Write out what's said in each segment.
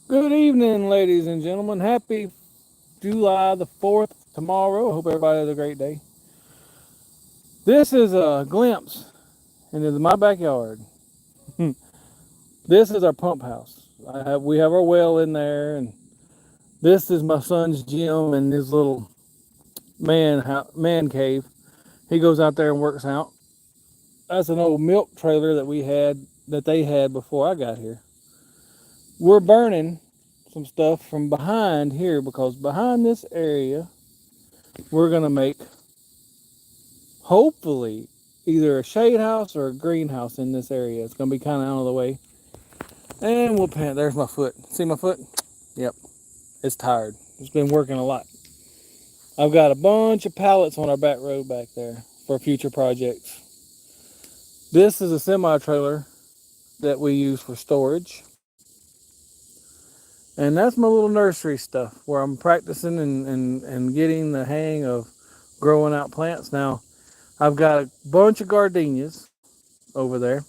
Good evening, ladies and gentlemen. Happy July the 4th tomorrow. I hope everybody has a great day. This is a glimpse into my backyard. This is our pump house. We have our well in there, and this is my son's gym and his little man cave. He goes out there and works out. That's an old milk trailer that they had before I got here. We're burning some stuff from behind here because behind this area we're gonna make hopefully either a shade house or a greenhouse in this area. It's gonna be kind of out of the way, and we'll paint. There's my foot. See my foot? Yep, it's tired. It's been working a lot. I've got a bunch of pallets on our back road back there for future projects. This is a semi trailer that we use for storage, and that's my little nursery stuff where I'm practicing and getting the hang of growing out plants. Now I've got a bunch of gardenias over there.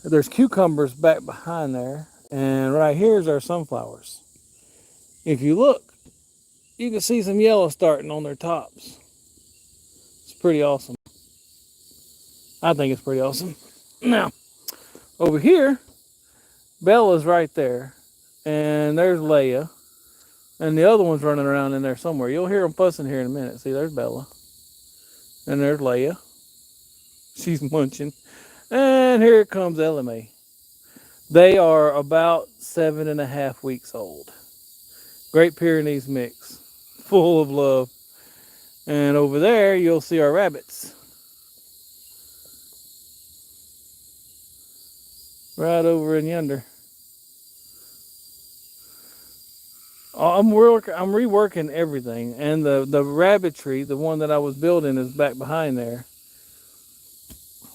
There's cucumbers back behind there, and right here is our sunflowers. If you look, you can see some yellow starting on their tops. It's pretty awesome. I think it's pretty awesome. Now, over here, Bella's right there, and there's Leia, and the other one's running around in there somewhere. You'll hear them fussing here in a minute. See, there's Bella, and there's Leia. She's munching. And here comes Ellie Mae. They are about 7.5 weeks old. Great Pyrenees mix, full of love. And over there, you'll see our rabbits. Right over in yonder. I'm reworking everything. And the rabbitry, the one that I was building is back behind there.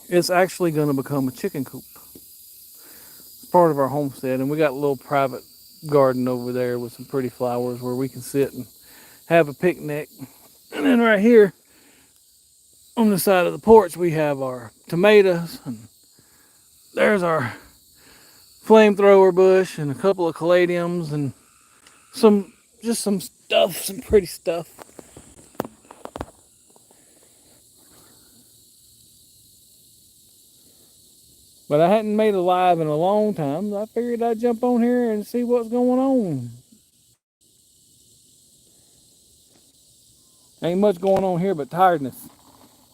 It's actually going to become a chicken coop. It's part of our homestead. And we got a little private garden over there with some pretty flowers where we can sit and have a picnic. And then right here on the side of the porch, we have our tomatoes, and there's our flamethrower bush and a couple of caladiums and some stuff, some pretty stuff. But I hadn't made a live in a long time. I figured I'd jump on here and see what's going on. Ain't much going on here but tiredness.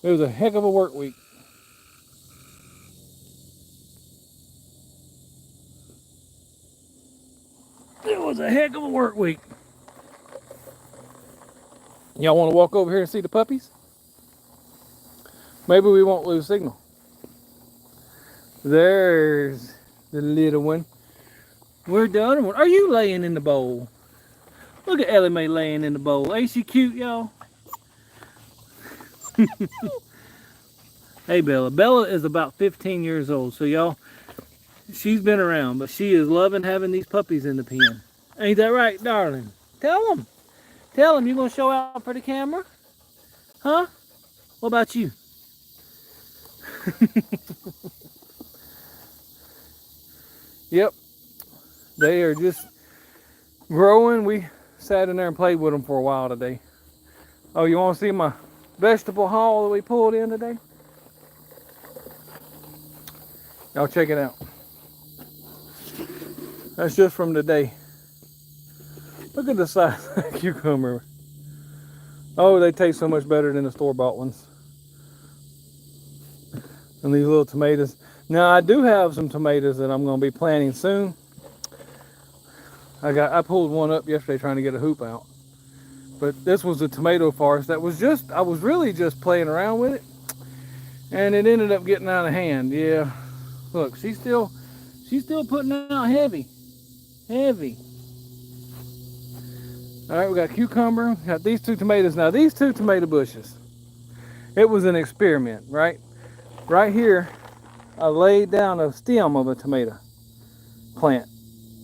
It was a heck of a work week. It was a heck of a work week. Y'all want to walk over here and see the puppies? Maybe we won't lose signal. There's the little one. Where's the other one? Are you laying in the bowl? Look at Ellie Mae laying in the bowl. Ain't she cute, y'all? Hey, Bella. Bella is about 15 years old, so y'all, she's been around, but she is loving having these puppies in the pen. Ain't that right, darling? Tell them. Tell them you gonna show out for the camera? Huh? What about you? Yep. They are just growing. We sat in there and played with them for a while today. Oh, you want to see my vegetable haul that we pulled in today? Y'all check it out. That's just from today. Look at the size of that cucumber. Oh, they taste so much better than the store-bought ones. And these little tomatoes. Now, I do have some tomatoes that I'm going to be planting soon. I pulled one up yesterday trying to get a hoop out. But this was a tomato forest that I was really just playing around with it. And it ended up getting out of hand. Yeah. Look, she's still putting out heavy. Heavy. All right, we got cucumber. Got these two tomatoes. Now, these two tomato bushes, it was an experiment, right? Right here, I laid down a stem of a tomato plant.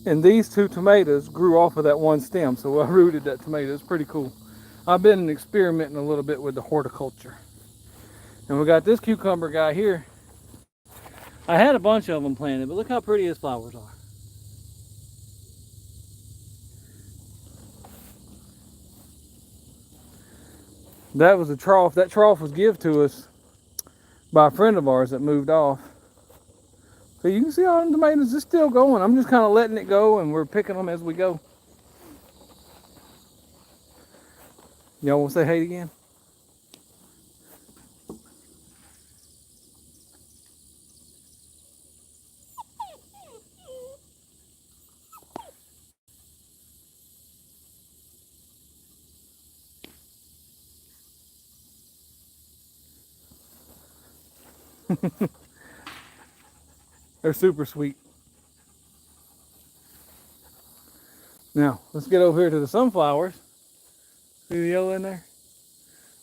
And these two tomatoes grew off of that one stem. So I rooted that tomato. It's pretty cool. I've been experimenting a little bit with the horticulture. And we got this cucumber guy here. I had a bunch of them planted, but look how pretty his flowers are. That was a trough. That trough was given to us by a friend of ours that moved off. So you can see all the tomatoes is still going. I'm just kind of letting it go, and we're picking them as we go. Y'all want to say hey again? They're super sweet. Now, let's get over here to the sunflowers. See the yellow in there?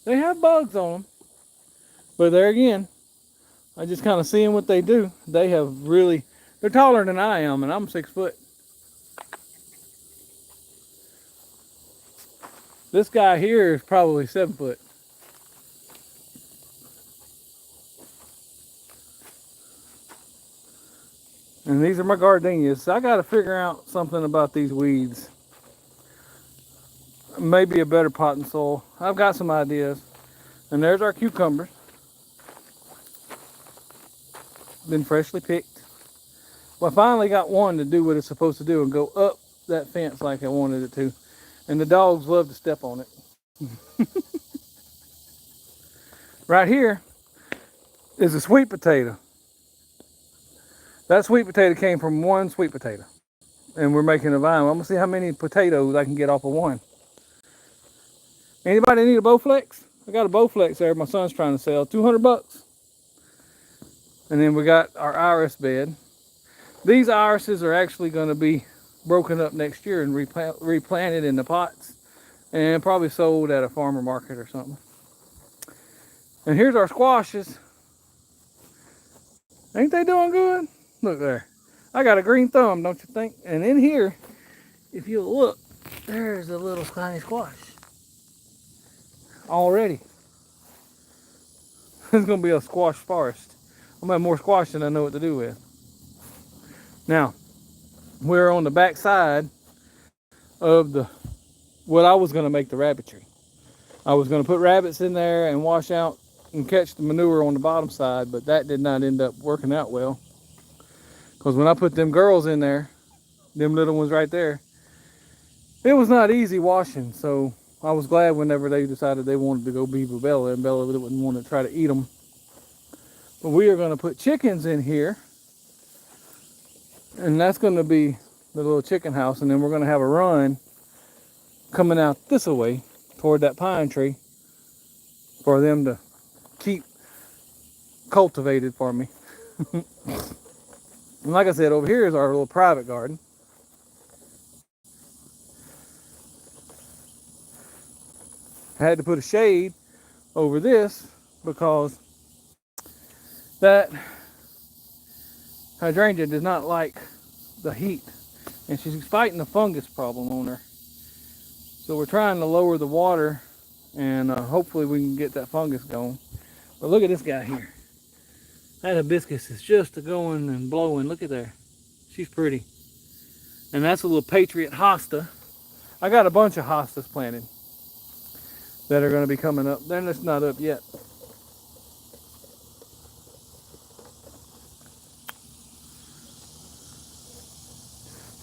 They have bugs on them. But there again, I just kind of seeing what they do. They have really, they're taller than I am, and I'm 6 foot. This guy here is probably 7 foot. And these are my gardenias. I got to figure out something about these weeds. Maybe a better potting soil. I've got some ideas. And there's our cucumbers. Been freshly picked. Well, I finally got one to do what it's supposed to do and go up that fence like I wanted it to. And the dogs love to step on it. Right here is a sweet potato. That sweet potato came from one sweet potato. And we're making a vine. I'm gonna see how many potatoes I can get off of one. Anybody need a Bowflex? I got a Bowflex there my son's trying to sell. 200 bucks. And then we got our iris bed. These irises are actually going to be broken up next year and replanted in the pots. And probably sold at a farmer market or something. And here's our squashes. Ain't they doing good? Look there. I got a green thumb, don't you think? And in here, if you look, there's a little tiny squash. Already. It's going to be a squash forest. I'm going to have more squash than I know what to do with. Now, we're on the back side of what I was going to make the rabbitry. I was going to put rabbits in there and wash out and catch the manure on the bottom side, but that did not end up working out well. Because when I put them girls in there, them little ones right there, it was not easy washing. So I was glad whenever they decided they wanted to go be with Bella, and Bella wouldn't want to try to eat them. But we are going to put chickens in here, and that's going to be the little chicken house. And then we're going to have a run coming out this way toward that pine tree for them to keep cultivated for me. And like I said, over here is our little private garden. I had to put a shade over this because that hydrangea does not like the heat, and she's fighting a fungus problem on her. So we're trying to lower the water, and hopefully we can get that fungus going. But look at this guy here. That hibiscus is just going and blowing. Look at there. She's pretty. And that's a little Patriot hosta. I got a bunch of hostas planted that are going to be coming up. They're just not up yet.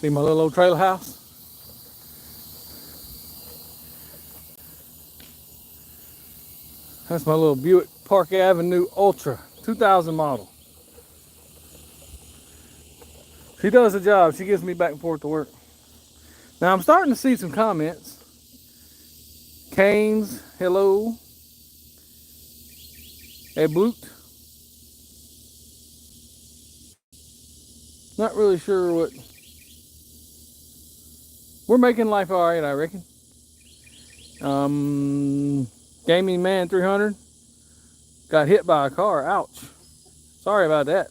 See my little old trailer house? That's my little Buick Park Avenue Ultra 2000 model. She does the job. She gets me back and forth to work. Now I'm starting to see some comments. Canes, hello. Hey, Bloot. Not really sure what. We're making life all right, I reckon. Gaming Man 300 got hit by a car. Ouch. Sorry about that.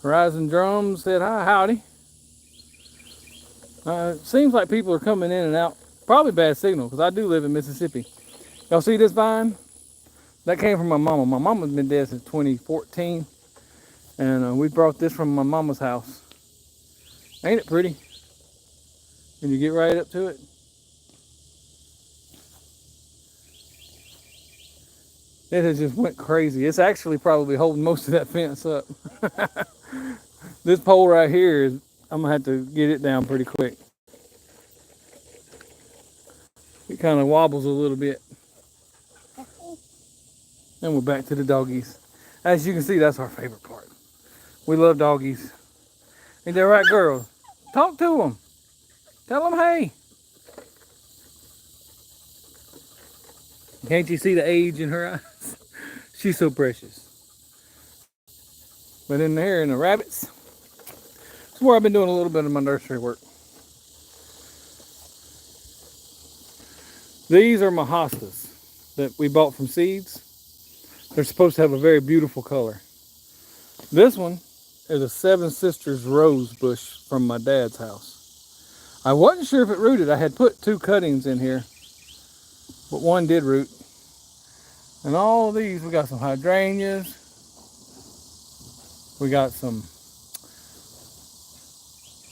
Horizon Drums said hi, howdy. It seems like people are coming in and out. Probably bad signal, because I do live in Mississippi. Y'all see this vine? That came from my mama. My mama's been dead since 2014. And we brought this from my mama's house. Ain't it pretty? Can you get right up to it? It has just went crazy. It's actually probably holding most of that fence up. This pole right here is, I'm gonna have to get it down pretty quick. It kind of wobbles a little bit. And we're back to the doggies. As you can see, that's our favorite part. We love doggies. Ain't that right, girls? Talk to them. Tell them, hey. Can't you see the age in her eyes? She's so precious. But in there, in the rabbits, that's where I've been doing a little bit of my nursery work. These are my hostas that we bought from seeds. They're supposed to have a very beautiful color. This one is a Seven Sisters rose bush from my dad's house. I wasn't sure if it rooted. I had put 2 cuttings in here, but one did root. And all of these, we got some hydrangeas. We got some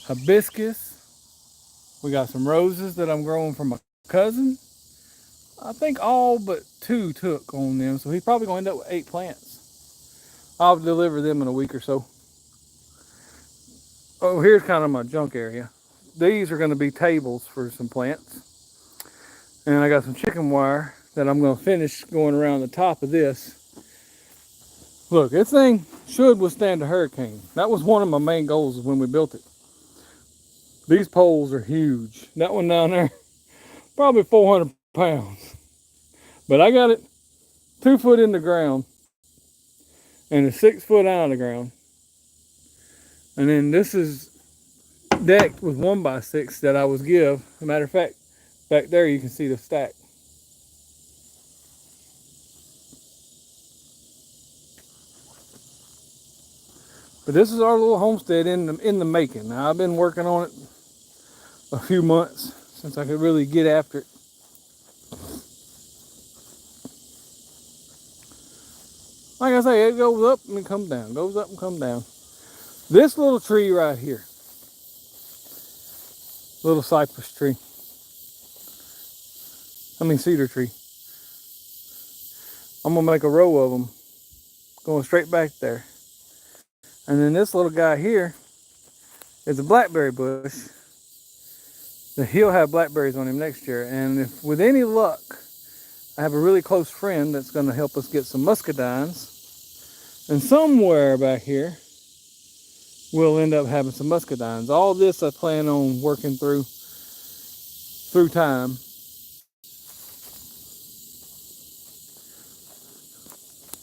hibiscus. We got some roses that I'm growing from a cousin. I think all but 2 took on them, so he's probably going to end up with 8 plants. I'll deliver them in a week or so. Oh, here's kind of my junk area. These are going to be tables for some plants. And I got some chicken wire that I'm going to finish going around the top of this. Look, this thing should withstand a hurricane. That was one of my main goals when we built it. These poles are huge. That one down there, probably 400 pounds. But I got it 2 foot in the ground and it's 6 foot out of the ground. And then this is decked with 1x6 that I was give. As a matter of fact, back there you can see the stack. But this is our little homestead in the making. Now I've been working on it a few months since I could really get after it. Like I say, it goes up and it comes down, goes up and comes down. This little tree right here, little cypress tree, cedar tree. I'm gonna make a row of them going straight back there. And then this little guy here is a blackberry bush. He'll have blackberries on him next year. And if with any luck, I have a really close friend that's gonna help us get some muscadines. And somewhere back here, we'll end up having some muscadines. All this I plan on working through time.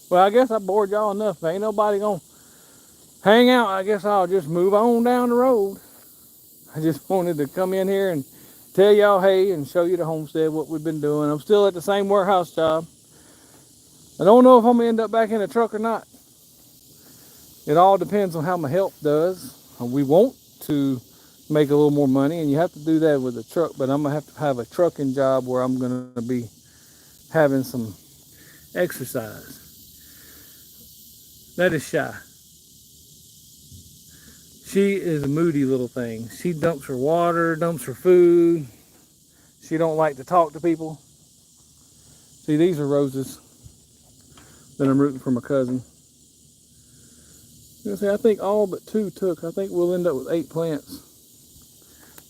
Well, I guess I bored y'all enough. Ain't nobody gonna hang out. I guess I'll just move on down the road. I just wanted to come in here and tell y'all hey and show you the homestead, what we've been doing. I'm still at the same warehouse job. I don't know if I'm gonna end up back in a truck or not. It all depends on how my health does. We want to make a little more money, and you have to do that with a truck, but I'm gonna have a trucking job where I'm gonna be having some exercise. That is Shy. She is a moody little thing. She dumps her water, dumps her food. She don't like to talk to people. See, these are roses that I'm rooting for my cousin. You know, see, I think all but 2 took. I think we'll end up with 8 plants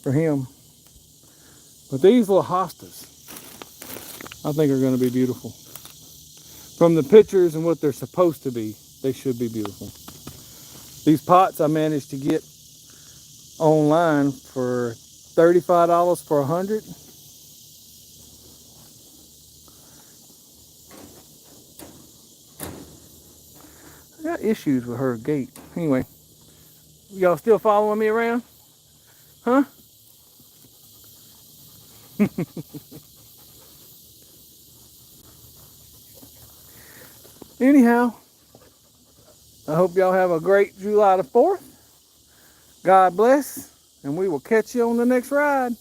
for him. But these little hostas, I think are going to be beautiful. From the pictures and what they're supposed to be, they should be beautiful. These pots I managed to get online for $35 for 100. I got issues with her gate. Anyway, y'all still following me around? Huh? Anyhow, I hope y'all have a great July the 4th. God bless, and we will catch you on the next ride.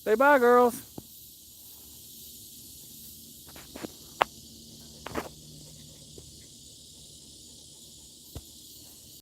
Say bye, girls.